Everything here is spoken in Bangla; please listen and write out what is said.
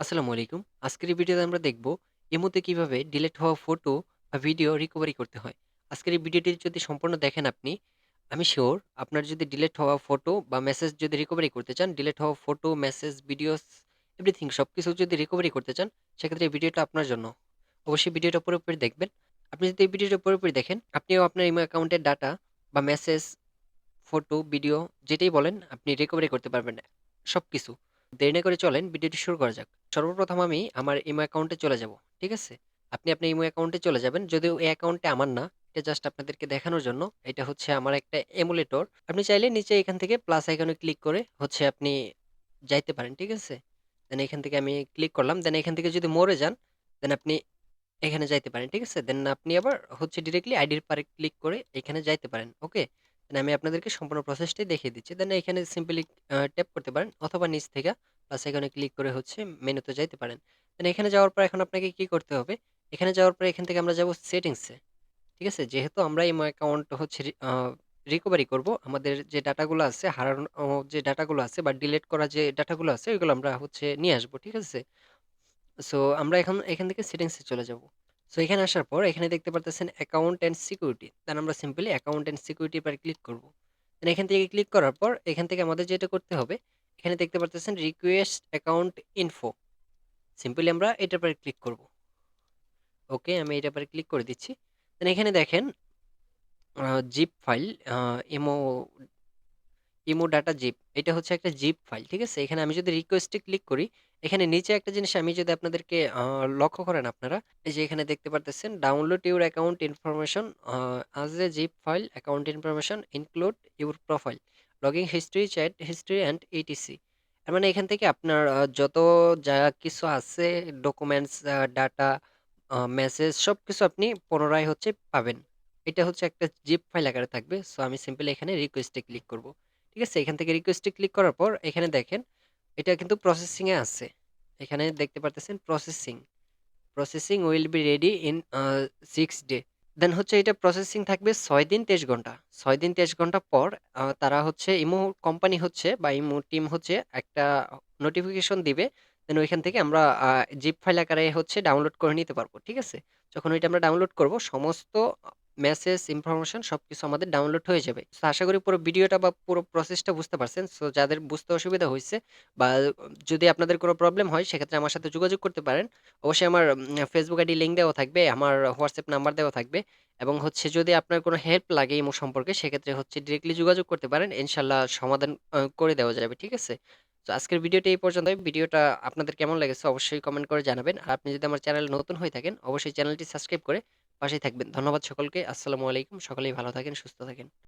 আসসালামু আলাইকুম। আজকের এই ভিডিওতে আমরা দেখব ইমোতে কিভাবে ডিলিট হওয়া ফটো বা ভিডিও রিকভারি করতে হয়। আজকের এই ভিডিওটি যদি সম্পূর্ণ দেখেন আপনি, আমি সিউর আপনার যদি ডিলিট হওয়া ফটো বা মেসেজ যদি রিকভারি করতে চান, ডিলিট হওয়া ফটো, মেসেজ, ভিডিওস এভরিথিং সবকিছু যদি রিকভারি করতে চান, সেক্ষেত্রে এই ভিডিওটা আপনার জন্য। অবশ্যই ভিডিওটা পুরোপুরি দেখবেন। আপনি যদি এই ভিডিওটা পুরোপুরি দেখেন, আপনিও আপনার ইমো অ্যাকাউন্টের ডাটা বা মেসেজ, ফটো, ভিডিও যেটাই বলেন আপনি রিকভারি করতে পারবেন সবকিছু। দেরি না করে চলেন ভিডিওটি শুরু করা যাক। সর্বপ্রথম আমি আমার ইমো অ্যাকাউন্টে চলে যাব। ঠিক আছে? আপনি আপনার ইমো অ্যাকাউন্টে চলে যাবেন। যদিও এই অ্যাকাউন্টটা আমার না। এটা জাস্ট আপনাদেরকে দেখানোর জন্য। এটা হচ্ছে আমার একটা এমুলেটর। আপনি চাইলে নিচে এখান থেকে প্লাস আইকনে ক্লিক করে হচ্ছে আপনি যাইতে পারেন। ঠিক আছে? দেন এখান থেকে আমি ক্লিক করলাম। দেন এখান থেকে যদি মোরে যান, দেন আপনি এখানে যাইতে পারেন। ঠিক আছে? দেন আপনি আবার হচ্ছে ডিরেক্টলি আইডির পারে ক্লিক করে এখানে যাইতে পারেন। ওকে? দেন আমি আপনাদেরকে সম্পূর্ণ প্রসেসটাই দেখিয়ে দিচ্ছি। দেন এখানে সিম্পলি ট্যাপ করতে পারেন অথবা নিচ থেকে প্লাস আইকনে ক্লিক করে হচ্ছে মেনুতে যাইতে পারেন। দেন এখানে যাওয়ার পর এখন আপনাকে কি করতে হবে? এখানে যাওয়ার পর এখান থেকে আমরা যাব সেটিংসে। ঠিক আছে? যেহেতু আমরা ইমো অ্যাকাউন্ট হচ্ছে রিকভারি করব। আমাদের যে ডাটাগুলো আছে হারানো যে ডাটাগুলো আছে বা ডিলিট করা যে ডাটাগুলো আছে ওইগুলো আমরা হচ্ছে নিয়ে আসবো। ঠিক আছে? সো আমরা এখন এখান থেকে সেটিংসে চলে যাব। সো এখানে আসার পর এখানে দেখতে পারতেছেন অ্যাকাউন্ট অ্যান্ড সিকিউরিটি। দেন আমরা সিম্পলি অ্যাকাউন্ট অ্যান্ড সিকিউরিটি পারে ক্লিক করব। দেন এখান থেকে ক্লিক করার পর এখান থেকে আমাদের যেটা করতে হবে, এখানে দেখতে পারতেছেন রিকোয়েস্ট অ্যাকাউন্ট ইনফো। সিম্পলি আমরা এটার পরে ক্লিক করব। ওকে, আমি এটার পরে ক্লিক করে দিচ্ছি। দেন এখানে দেখেন zip file imo imo data zip. এটা হচ্ছে একটা জিপ ফাইল। ঠিক আছে? এখানে আমি যদি রিকোয়েস্টে ক্লিক করি, এখানে নিচে একটা জিনিস আমি যদি আপনাদেরকে লক্ষ্য করেন আপনারা, এই যে এখানে দেখতে পারতেছেন download your account information as a zip file, account information include your profile, login history, chat history and etc. তার মানে এখান থেকে আপনার যত যা কিছু আছে ডকুমেন্টস, ডাটা, মেসেজ সবকিছু আপনি পুনরায় হচ্ছে পাবেন। এটা হচ্ছে একটা জিপ ফাইল আকারে থাকবে। সো আমি সিম্পলি এখানে রিকোয়েস্টে ক্লিক করব। ঠিক আছে? এখান থেকে রিকোয়েস্টে ক্লিক করার পর এখানে দেখেন এটা কিন্তু প্রসেসিং এ আছে। এখানে দেখতে পারতেছেন processing. Processing will be ready in 6 day. Then হচ্ছে এটা প্রসেসিং থাকবে ৬ দিন ২৩ ঘন্টা। ৬ দিন ২৩ ঘন্টা পর তারা হচ্ছে ইমো কোম্পানি হচ্ছে বা ইমো টিম হচ্ছে একটা নোটিফিকেশন দিবে। দেন ওইখান থেকে আমরা জিপ ফাইল আকারে হচ্ছে ডাউনলোড করে নিতে পারবো। ঠিক আছে? যখন ওইটা আমরা ডাউনলোড করব সমস্ত মেসেজ, ইনফরমেশন সবকিছু আমাদের ডাউনলোড হয়ে যাবে। সো আশা করি পুরো ভিডিওটা বা পুরো প্রসেসটা বুঝতে পারছেন। সো যাদের বুঝতে অসুবিধা হইছে বা যদি আপনাদের কোনো প্রবলেম হয় সেক্ষেত্রে আমার সাথে যোগাযোগ করতে পারেন। অবশ্যই আমার ফেসবুক আইডি লিঙ্ক দেওয়া থাকবে, আমার হোয়াটসঅ্যাপ নাম্বার দেওয়া থাকবে এবং হচ্ছে যদি আপনার কোনো হেল্প লাগে ইমো সম্পর্কে সেক্ষেত্রে হচ্ছে ডিরেক্টলি যোগাযোগ করতে পারেন। ইনশাআল্লাহ সমাধান করে দেওয়া যাবে। ঠিক আছে? তো আজকের ভিডিওটা এই পর্যন্তই। ভিডিওটা আপনাদের কেমন লেগেছে অবশ্যই কমেন্ট করে জানাবেন। আর আপনি যদি আমার চ্যানেলে নতুন হয়ে থাকেন অবশ্যই চ্যানেলটি সাবস্ক্রাইব করে পাশেই থাকবেন। ধন্যবাদ সকলকে। আসসালামু আলাইকুম। সকলেই ভালো থাকেন, সুস্থ থাকেন।